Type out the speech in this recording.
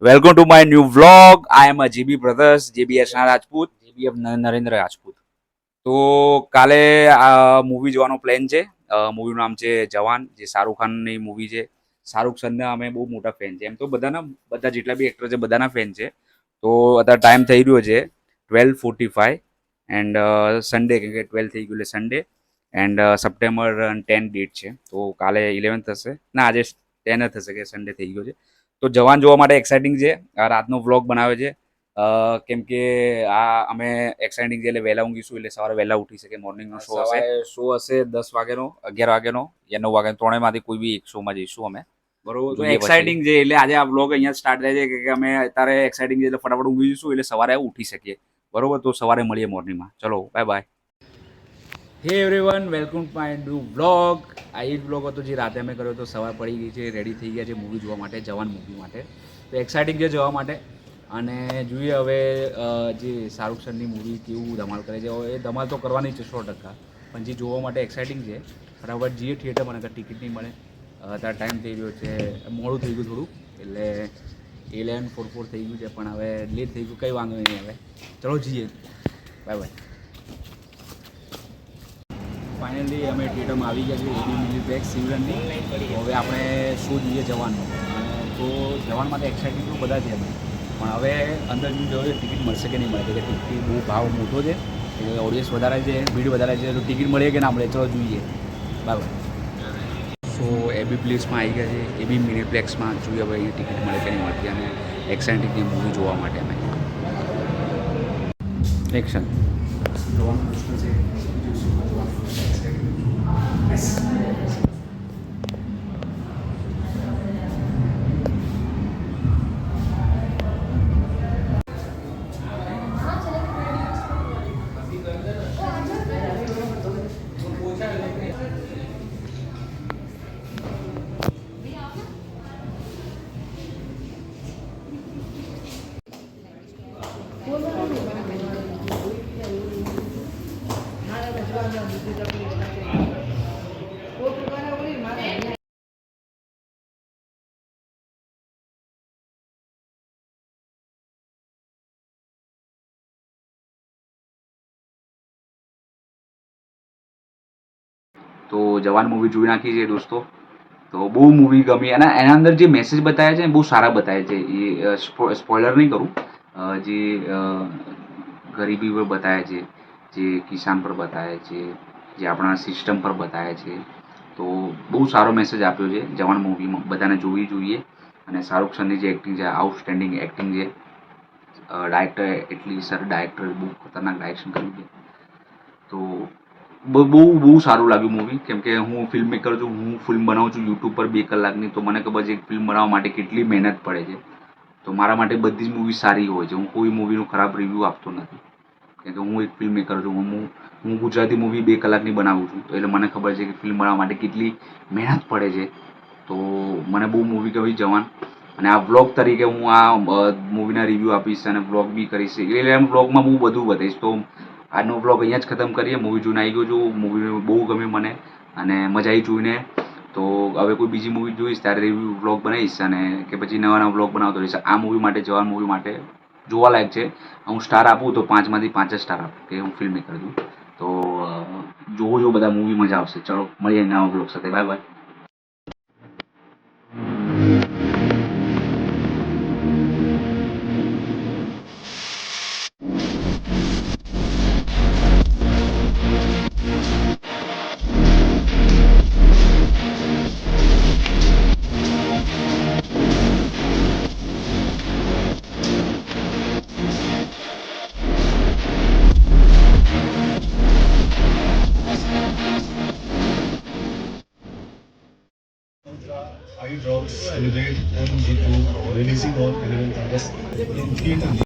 Welcome to my new vlog. I am a GB Brothers, JBS Rajput, JBF Narendra Rajput. તો કાલે આ movie જોવાનો plan છે. મૂવીનું નામ છે જવાન, જે શાહરૂખ ખાનની મૂવી છે. શાહરૂખ ખાનના અમે બહુ મોટા ફેન છે. એમ તો બધા જેટલા બી એક્ટર છે બધાના ફેન છે. તો અત્યારે ટાઈમ થઈ રહ્યો છે 12:45 એન્ડ સન્ડે, કેમ કે 12 થઈ ગયું એટલે સન્ડે એન્ડ સપ્ટેમ્બર 10 ડેટ છે. તો કાલે 11 થશે ના, આજે 10 થશે કે સન્ડે થઈ ગયો છે. તો જવાન જોવા માટે એક્સાઇટિંગ છે. આ રાતનો વ્લોગ બનાવે છે કેમ કે આ અમે એક્સાઇટિંગ છે એટલે વહેલા ઊંઘીશું એટલે સવારે વહેલા ઉઠી શકે. મોર્નિંગનો શો હશે 10 વાગ્યાનો, 11 વાગ્યાનો યા 9 વાગ્યાનો, ત્રણેયમાંથી કોઈ બી એક શોમાં જઈશું અમે. બરોબર, તો એક્સાઇટિંગ છે એટલે આજે આ વ્લોગ અહીંયા સ્ટાર્ટ થાય છે કે અમે અત્યારે એક્સાઇટિંગ છે એટલે ફટાફટ ઊંઘી જઈશું એટલે સવારે ઉઠી શકીએ. બરોબર, તો સવારે મળીએ મોર્નિંગમાં. ચલો બાય બાય. હે everyone, welcome to my new vlog. આ એ જ વ્લોગ હતો જે રાતે અમે કર્યો તો. સવાર પડી ગઈ છે, રેડી થઈ ગયા છે મૂવી જોવા માટે, જવાન મૂવી માટે. તો એક્સાઇટિંગ છે જોવા માટે અને જોઈએ હવે જે શાહરૂખ ખાનની મૂવી કેવું ધમાલ કરે છે. એ ધમાલ તો કરવાની છે 100%, પણ જે જોવા માટે એક્સાઇટિંગ છે. ફટાફટ જઈએ થિયેટરમાં, મને ટિકિટ નહીં મળે. અત્યારે ટાઈમ થઈ રહ્યો છે, મોડું થઈ ગયું થોડું, એટલે 11:44 થઈ ગયું છે, પણ હવે લેટ થઈ ગયું, કંઈ વાંધો નહીં. હવે ચલો જઈએ, બાય બાય. ફાઇનલી અમે થિયેટરમાં આવી ગયા છીએ, એબી મિલ્કપેક સિવરનની. હવે આપણે શો જોઈએ જવાનનો. તો જવાન માટે એક્સાઇટિંગ તો બધા છે અમે, પણ હવે અંદર જોઈએ ટિકિટ મળશે કે નહીં મળે, કે ટિકિટ બહુ ભાવ મોટો છે, એટલે ઓડિયન્સ વધારે છે, ભીડ વધારે છે, તો ટિકિટ મળે કે ના મળે ચલો જોઈએ. બરાબર. સો એબી પ્લેસમાં આવી ગયા છે, એબી મિનીપ્લેક્સમાં. જોઈએ હવે અહીં ટિકિટ મળે કે નહીં મળતી, અને એક્સાઇટિંગની મૂવી જોવા માટે અમે. એક્શન જોવાનું મુશ્કેલ છે. તો જવાન મૂવી જોઈ નાખી છે દોસ્તો. તો બહુ મૂવી ગમી અને એના અંદર જે મેસેજ બતાવ્યા છે બહુ સારા બતાવ્યા છે. એ સ્પોઇલર નહીં કરું. જે ગરીબી પર બતાવ્યા છે, જે કિસાન પર બતાવ્યા છે, જે આપણા સિસ્ટમ પર બતાવ્યા છે. તો બહુ સારો મેસેજ આપ્યો છે જવાન મૂવીમાં, બધાને જોવી જોઈએ. અને શાહરૂખ ખાનની જે એક્ટિંગ છે, આઉટસ્ટેન્ડિંગ એક્ટિંગ છે. ડાયરેક્ટર એટલી સર ડાયરેક્ટર બહુ ખતરનાક ડાયરેક્શન કર્યું છે. તો બહુ સારું લાગ્યું મૂવી, કેમ કે હું ફિલ્મ મેકર છું, હું ફિલ્મ બનાવું છું યુટ્યુબ પર 2 કલાકની. તો મને ખબર છે એક ફિલ્મ બનાવવા માટે કેટલી મહેનત પડે છે. તો મારા માટે બધી જ મૂવી સારી હોય છે. હું કોઈ મૂવીનું ખરાબ રિવ્યૂ આપતો નથી, કેમ કે હું એક ફિલ્મ મેકર છું. હું ગુજરાતી મૂવી 2 કલાકની બનાવું છું, તો એટલે મને ખબર છે કે ફિલ્મ બનાવવા માટે કેટલી મહેનત પડે છે. તો મને બહુ મૂવી ગમી જવાન. અને આ વ્લોગ તરીકે હું આ મૂવીના રિવ્યૂ આપીશ અને વ્લોગ બી કરીશ. એટલે એમ વ્લોગમાં હું બધું બતાવીશ. તો આજનો વ્લોગ અહીંયા જ ખતમ કરીએ. મૂવી જોઈને આવી ગયો છું, મૂવી બહુ ગમી મને અને મજા આવી જોઈને. તો હવે કોઈ બીજી મૂવી જોઈશ ત્યારે રિવ્યૂ વ્લોગ બનાવીશ, અને કે પછી નવા નવા વ્લોગ બનાવતો રહીશ. આ મૂવી માટે, જવાન મૂવી માટે જોવાલાયક છે. હું સ્ટાર આપું તો 5માંથી 5 જ સ્ટાર આપું, કે હું ફિલ્મ મેકર છું. તો જોવો બધા મૂવી, મજા આવશે. ચલો મળીએ નવા વ્લોગ સાથે. Bye bye. Eye drops, Holiday, and G2 releasing on 11th August in theater.